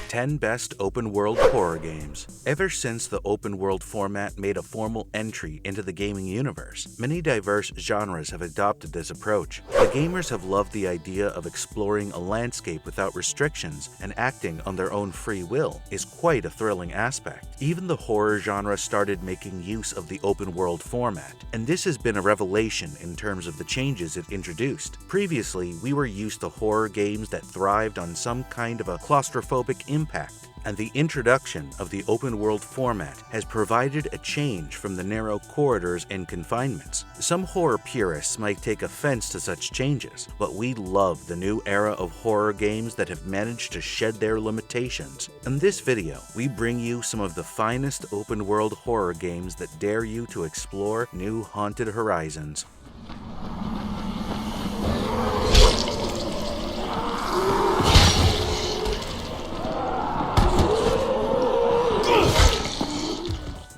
Ten Best Open World Horror Games. Ever since the open world format made a formal entry into the gaming universe, many diverse genres have adopted this approach. The gamers have loved the idea of exploring a landscape without restrictions and acting on their own free will is quite a thrilling aspect. Even the horror genre started making use of the open world format, and this has been a revelation in terms of the changes it introduced. Previously, we were used to horror games that thrived on some kind of a claustrophobic impact, and the introduction of the open world format has provided a change from the narrow corridors and confinements. Some horror purists might take offense to such changes, but we love the new era of horror games that have managed to shed their limitations. In this video, we bring you some of the finest open world horror games that dare you to explore new haunted horizons.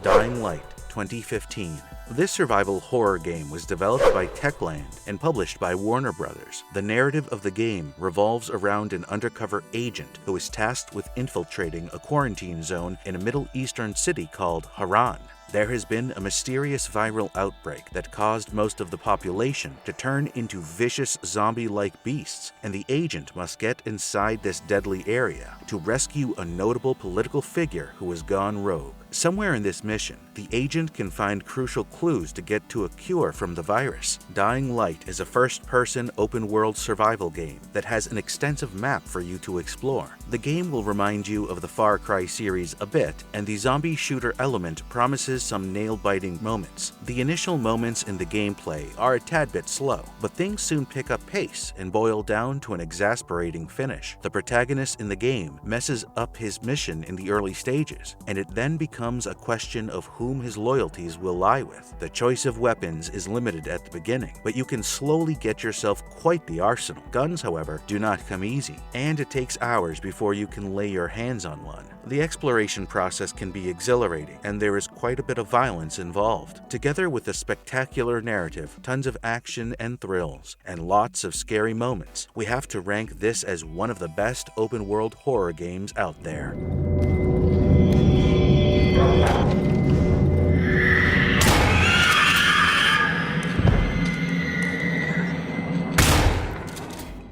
Dying Light 2015. This survival horror game was developed by Techland and published by Warner Brothers. The narrative of the game revolves around an undercover agent who is tasked with infiltrating a quarantine zone in a Middle Eastern city called Haran. There has been a mysterious viral outbreak that caused most of the population to turn into vicious zombie-like beasts, and the agent must get inside this deadly area to rescue a notable political figure who has gone rogue. Somewhere in this mission, the agent can find crucial clues to get to a cure from the virus. Dying Light is a first-person open-world survival game that has an extensive map for you to explore. The game will remind you of the Far Cry series a bit, and the zombie shooter element promises some nail-biting moments. The initial moments in the gameplay are a tad bit slow, but things soon pick up pace and boil down to an exasperating finish. The protagonist in the game messes up his mission in the early stages, and it then becomes a question of whom his loyalties will lie with. The choice of weapons is limited at the beginning, but you can slowly get yourself quite the arsenal. Guns, however, do not come easy, and it takes hours before you can lay your hands on one. The exploration process can be exhilarating, and there is quite a bit of violence involved. Together with a spectacular narrative, tons of action and thrills, and lots of scary moments, we have to rank this as one of the best open-world horror games out there.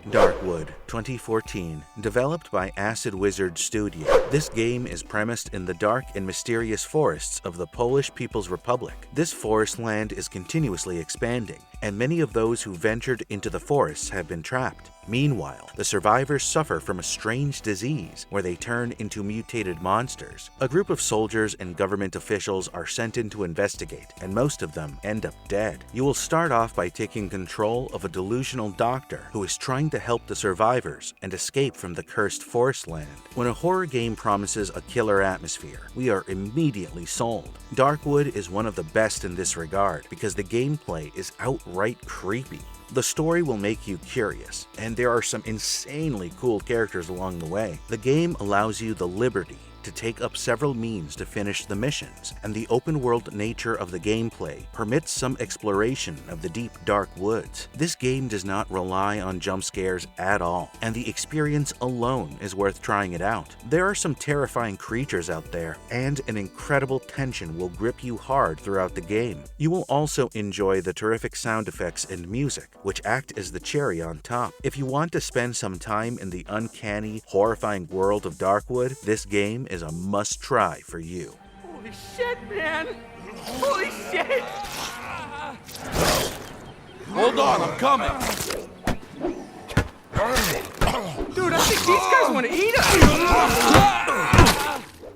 Darkwood 2014, developed by Acid Wizard Studio. This game is premised in the dark and mysterious forests of the Polish People's Republic. This forest land is continuously expanding, and many of those who ventured into the forests have been trapped. Meanwhile, the survivors suffer from a strange disease where they turn into mutated monsters. A group of soldiers and government officials are sent in to investigate, and most of them end up dead. You will start off by taking control of a delusional doctor who is trying to help the survivors and escape from the cursed forest land. When a horror game promises a killer atmosphere, we are immediately sold. Darkwood is one of the best in this regard because the gameplay is outright creepy. The story will make you curious, and there are some insanely cool characters along the way. The game allows you the liberty to take up several means to finish the missions, and the open-world nature of the gameplay permits some exploration of the deep, dark woods. This game does not rely on jump scares at all, and the experience alone is worth trying it out. There are some terrifying creatures out there, and an incredible tension will grip you hard throughout the game. You will also enjoy the terrific sound effects and music, which act as the cherry on top. If you want to spend some time in the uncanny, horrifying world of Darkwood, this game is a must-try for you. Holy shit, man! Holy shit! Hold on, I'm coming! Dude, I think these guys want to eat us!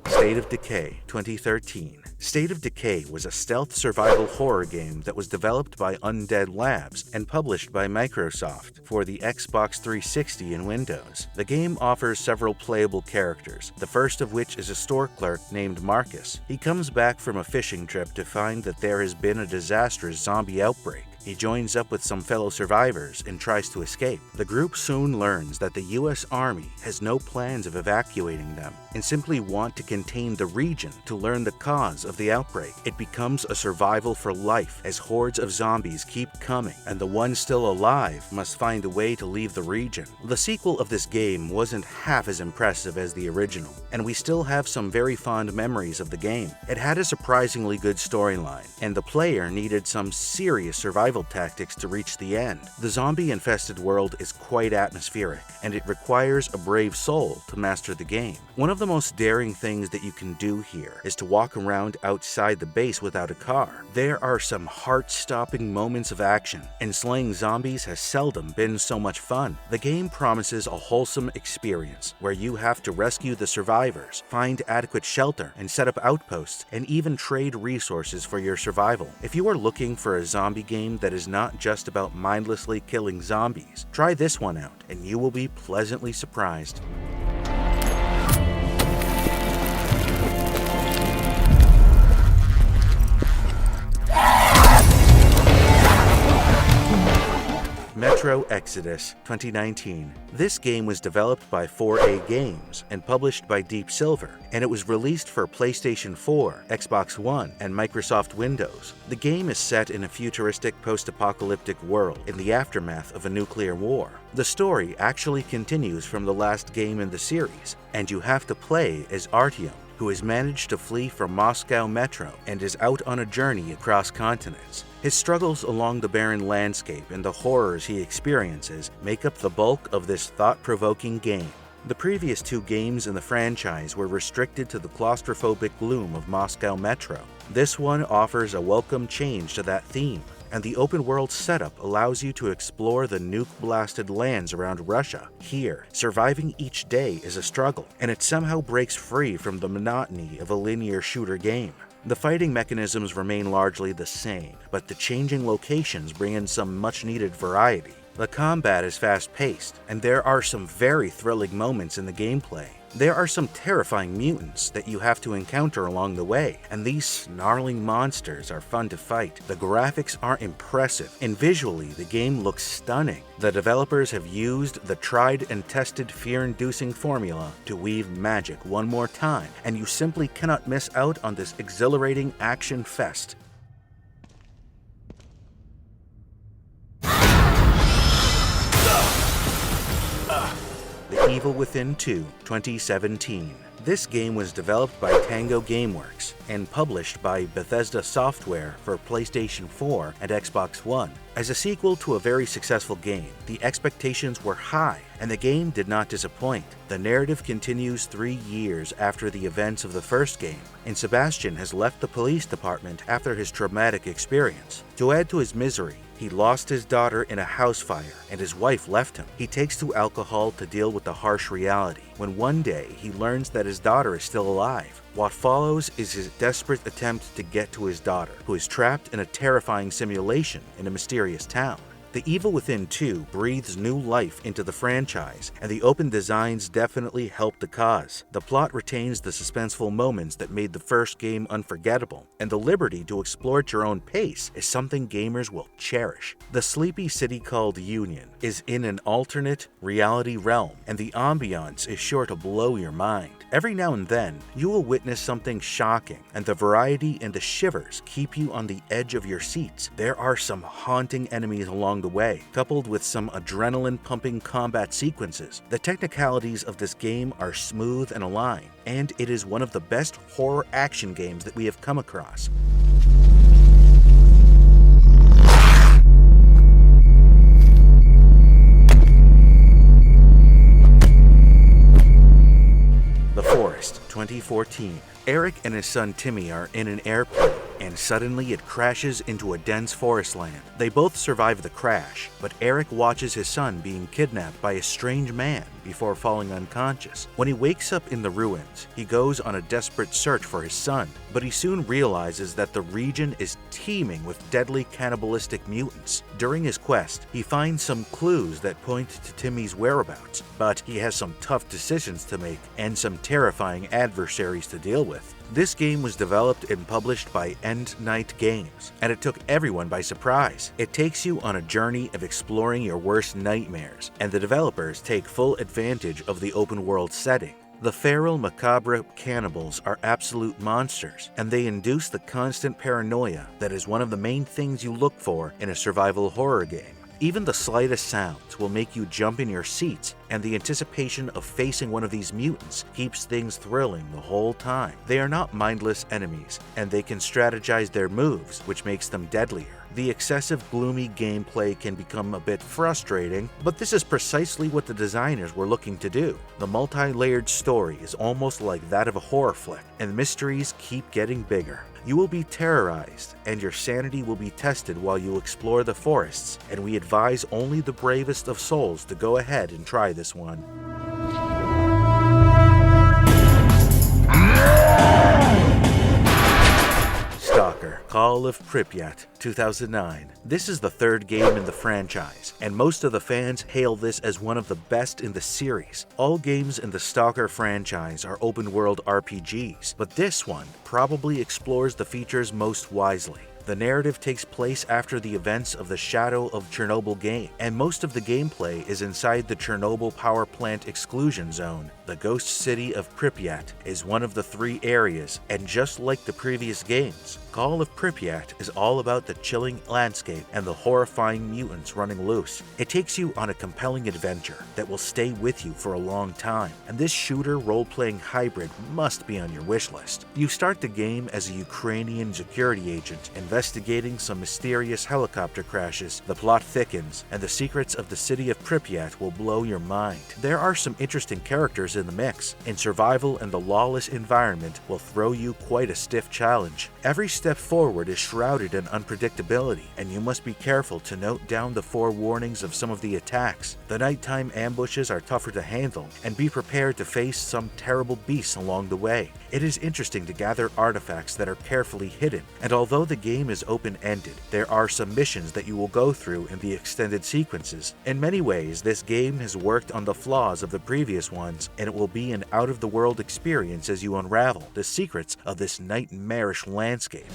State of Decay 2013. State of Decay was a stealth survival horror game that was developed by Undead Labs and published by Microsoft for the Xbox 360 and Windows. The game offers several playable characters, the first of which is a store clerk named Marcus. He comes back from a fishing trip to find that there has been a disastrous zombie outbreak. He joins up with some fellow survivors and tries to escape. The group soon learns that the US Army has no plans of evacuating them and simply want to contain the region to learn the cause of the outbreak. It becomes a survival for life as hordes of zombies keep coming, and the ones still alive must find a way to leave the region. The sequel of this game wasn't half as impressive as the original, and we still have some very fond memories of the game. It had a surprisingly good storyline, and the player needed some serious survival tactics to reach the end. The zombie-infested world is quite atmospheric, and it requires a brave soul to master the game. One of the most daring things that you can do here is to walk around outside the base without a car. There are some heart-stopping moments of action, and slaying zombies has seldom been so much fun. The game promises a wholesome experience where you have to rescue the survivors, find adequate shelter, and set up outposts, and even trade resources for your survival. If you are looking for a zombie game that is not just about mindlessly killing zombies, try this one out, and you will be pleasantly surprised. Metro Exodus 2019. This game was developed by 4A Games and published by Deep Silver, and it was released for PlayStation 4, Xbox One, and Microsoft Windows. The game is set in a futuristic post-apocalyptic world in the aftermath of a nuclear war. The story actually continues from the last game in the series, and you have to play as Artyom, who has managed to flee from Moscow Metro and is out on a journey across continents. His struggles along the barren landscape and the horrors he experiences make up the bulk of this thought-provoking game. The previous two games in the franchise were restricted to the claustrophobic gloom of Moscow Metro. This one offers a welcome change to that theme, and the open-world setup allows you to explore the nuke-blasted lands around Russia. Here, surviving each day is a struggle, and it somehow breaks free from the monotony of a linear shooter game. The fighting mechanisms remain largely the same, but the changing locations bring in some much-needed variety. The combat is fast-paced, and there are some very thrilling moments in the gameplay. There are some terrifying mutants that you have to encounter along the way, and these snarling monsters are fun to fight. The graphics are impressive, and visually the game looks stunning. The developers have used the tried and tested fear-inducing formula to weave magic one more time, and you simply cannot miss out on this exhilarating action fest. The Evil Within 2 2017. This game was developed by Tango Gameworks and published by Bethesda Software for PlayStation 4 and Xbox One. As a sequel to a very successful game, the expectations were high, and the game did not disappoint. The narrative continues 3 years after the events of the first game, and Sebastian has left the police department after his traumatic experience. To add to his misery, he lost his daughter in a house fire, and his wife left him. He takes to alcohol to deal with the harsh reality, when one day he learns that his daughter is still alive. What follows is his desperate attempt to get to his daughter, who is trapped in a terrifying simulation in a mysterious town. The Evil Within 2 breathes new life into the franchise, and the open designs definitely help the cause. The plot retains the suspenseful moments that made the first game unforgettable, and the liberty to explore at your own pace is something gamers will cherish. The sleepy city called Union is in an alternate reality realm, and the ambiance is sure to blow your mind. Every now and then, you will witness something shocking, and the variety and the shivers keep you on the edge of your seats. There are some haunting enemies along the way, coupled with some adrenaline-pumping combat sequences. The technicalities of this game are smooth and aligned, and it is one of the best horror action games that we have come across. The Forest 2014. Eric and his son Timmy are in an airplane, and suddenly it crashes into a dense forest land. They both survive the crash, but Eric watches his son being kidnapped by a strange man before falling unconscious. When he wakes up in the ruins, he goes on a desperate search for his son, but he soon realizes that the region is teeming with deadly cannibalistic mutants. During his quest, he finds some clues that point to Timmy's whereabouts, but he has some tough decisions to make and some terrifying adversaries to deal with. This game was developed and published by End Night Games, and it took everyone by surprise. It takes you on a journey of exploring your worst nightmares, and the developers take full advantage of the open-world setting. The feral, macabre cannibals are absolute monsters, and they induce the constant paranoia that is one of the main things you look for in a survival horror game. Even the slightest sounds will make you jump in your seats, and the anticipation of facing one of these mutants keeps things thrilling the whole time. They are not mindless enemies, and they can strategize their moves, which makes them deadlier. The excessive gloomy gameplay can become a bit frustrating, but this is precisely what the designers were looking to do. The multi-layered story is almost like that of a horror flick, and the mysteries keep getting bigger. You will be terrorized, and your sanity will be tested while you explore the forests, and we advise only the bravest of souls to go ahead and try this one. Stalker: Call of Pripyat, 2009. This is the third game in the franchise, and most of the fans hail this as one of the best in the series. All games in the Stalker franchise are open-world RPGs, but this one probably explores the features most wisely. The narrative takes place after the events of the Shadow of Chernobyl game, and most of the gameplay is inside the Chernobyl power plant exclusion zone. The ghost city of Pripyat is one of the 3 areas, and just like the previous games, Call of Pripyat is all about the chilling landscape and the horrifying mutants running loose. It takes you on a compelling adventure that will stay with you for a long time, and this shooter role-playing hybrid must be on your wish list. You start the game as a Ukrainian security agent investigating some mysterious helicopter crashes. The plot thickens, and the secrets of the city of Pripyat will blow your mind. There are some interesting characters in the mix, and survival in the lawless environment will throw you quite a stiff challenge. Every step forward is shrouded in unpredictability, and you must be careful to note down the forewarnings of some of the attacks. The nighttime ambushes are tougher to handle, and be prepared to face some terrible beasts along the way. It is interesting to gather artifacts that are carefully hidden, and although the game is open-ended, there are some missions that you will go through in the extended sequences. In many ways, this game has worked on the flaws of the previous ones, and it will be an out-of-the-world experience as you unravel the secrets of this nightmarish landscape.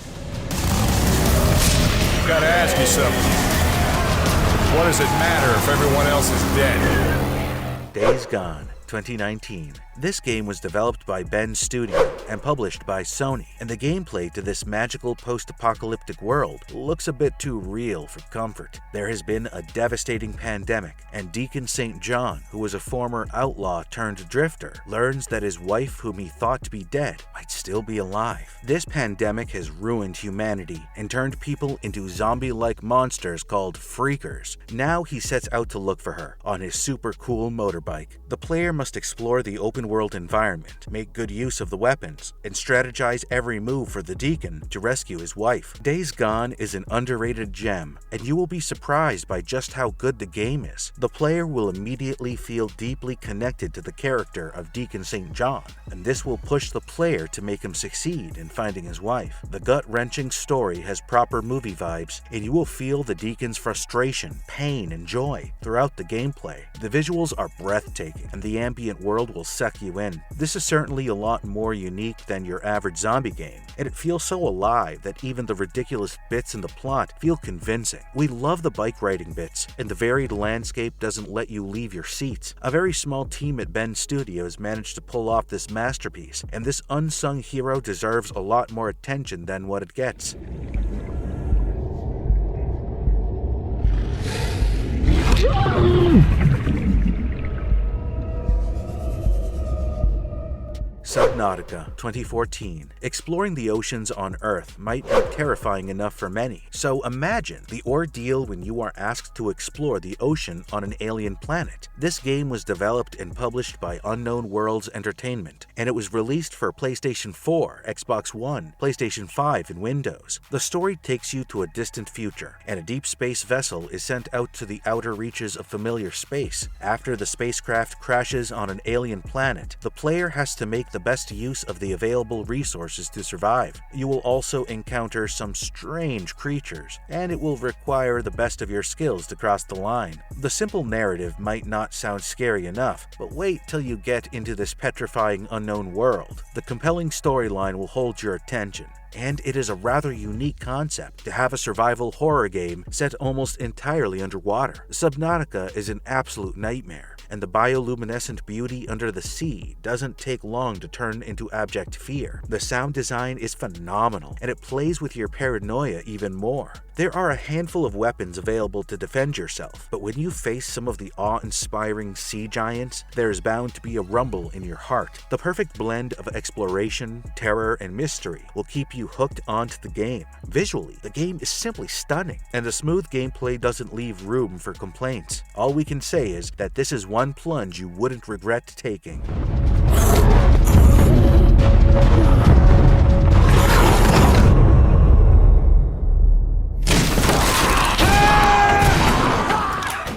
Gotta ask you something. What does it matter if everyone else is dead? Days Gone, 2019. This game was developed by Ben Studio and published by Sony, and the gameplay to this magical post-apocalyptic world looks a bit too real for comfort. There has been a devastating pandemic, and Deacon St. John, who was a former outlaw turned drifter, learns that his wife, whom he thought to be dead, might still be alive. This pandemic has ruined humanity and turned people into zombie-like monsters called freakers. Now he sets out to look for her on his super cool motorbike. The player must explore the open world environment, make good use of the weapons, and strategize every move for the Deacon to rescue his wife. Days Gone is an underrated gem, and you will be surprised by just how good the game is. The player will immediately feel deeply connected to the character of Deacon St. John, and this will push the player to make him succeed in finding his wife. The gut-wrenching story has proper movie vibes, and you will feel the Deacon's frustration, pain, and joy throughout the gameplay. The visuals are breathtaking, and the ambient world will suck you in. This is certainly a lot more unique than your average zombie game, and it feels so alive that even the ridiculous bits in the plot feel convincing. We love the bike riding bits, and the varied landscape doesn't let you leave your seats. A very small team at Ben Studios managed to pull off this masterpiece, and this unsung hero deserves a lot more attention than what it gets. Subnautica 2014. Exploring the oceans on Earth might be terrifying enough for many, so imagine the ordeal when you are asked to explore the ocean on an alien planet. This game was developed and published by Unknown Worlds Entertainment, and it was released for PlayStation 4, Xbox One, PlayStation 5, and Windows. The story takes you to a distant future, and a deep space vessel is sent out to the outer reaches of familiar space. After the spacecraft crashes on an alien planet, the player has to make the best use of the available resources to survive. You will also encounter some strange creatures, and it will require the best of your skills to cross the line. The simple narrative might not sound scary enough, but wait till you get into this petrifying unknown world. The compelling storyline will hold your attention, and it is a rather unique concept to have a survival horror game set almost entirely underwater. Subnautica is an absolute nightmare, and the bioluminescent beauty under the sea doesn't take long to turn into abject fear. The sound design is phenomenal, and it plays with your paranoia even more. There are a handful of weapons available to defend yourself, but when you face some of the awe-inspiring sea giants, there is bound to be a rumble in your heart. The perfect blend of exploration, terror, and mystery will keep you hooked onto the game. Visually, the game is simply stunning, and the smooth gameplay doesn't leave room for complaints. All we can say is that this is one plunge you wouldn't regret taking.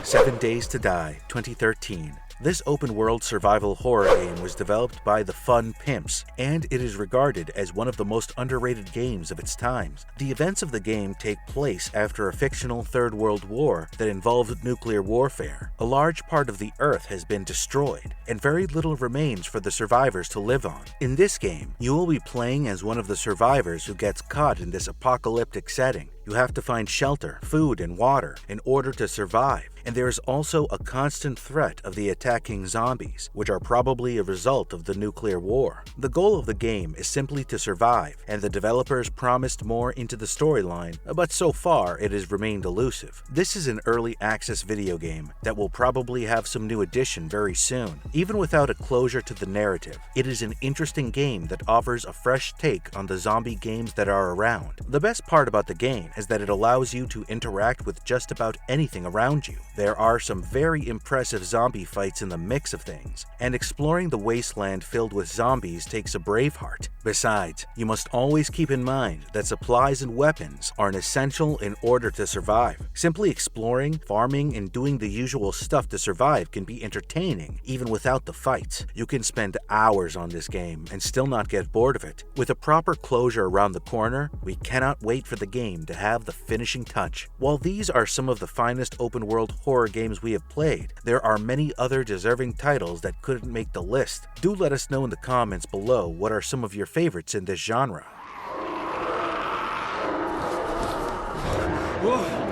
Seven Days to Die 2013. This open-world survival horror game was developed by the Fun Pimps, and it is regarded as one of the most underrated games of its time. The events of the game take place after a fictional Third World War that involved nuclear warfare. A large part of the Earth has been destroyed, and very little remains for the survivors to live on. In this game, you will be playing as one of the survivors who gets caught in this apocalyptic setting. You have to find shelter, food, and water in order to survive, and there is also a constant threat of the attacking zombies, which are probably a result of the nuclear war. The goal of the game is simply to survive, and the developers promised more into the storyline, but so far it has remained elusive. This is an early access video game that will probably have some new addition very soon. Even without a closure to the narrative, it is an interesting game that offers a fresh take on the zombie games that are around. The best part about the game is that it allows you to interact with just about anything around you. There are some very impressive zombie fights in the mix of things, and exploring the wasteland filled with zombies takes a brave heart. Besides, you must always keep in mind that supplies and weapons are an essential in order to survive. Simply exploring, farming, and doing the usual stuff to survive can be entertaining, even without the fights. You can spend hours on this game and still not get bored of it. With a proper closure around the corner, we cannot wait for the game to have the finishing touch. While these are some of the finest open-world horror games we have played, there are many other deserving titles that couldn't make the list. Do let us know in the comments below what are some of your favorites in this genre. Whoa.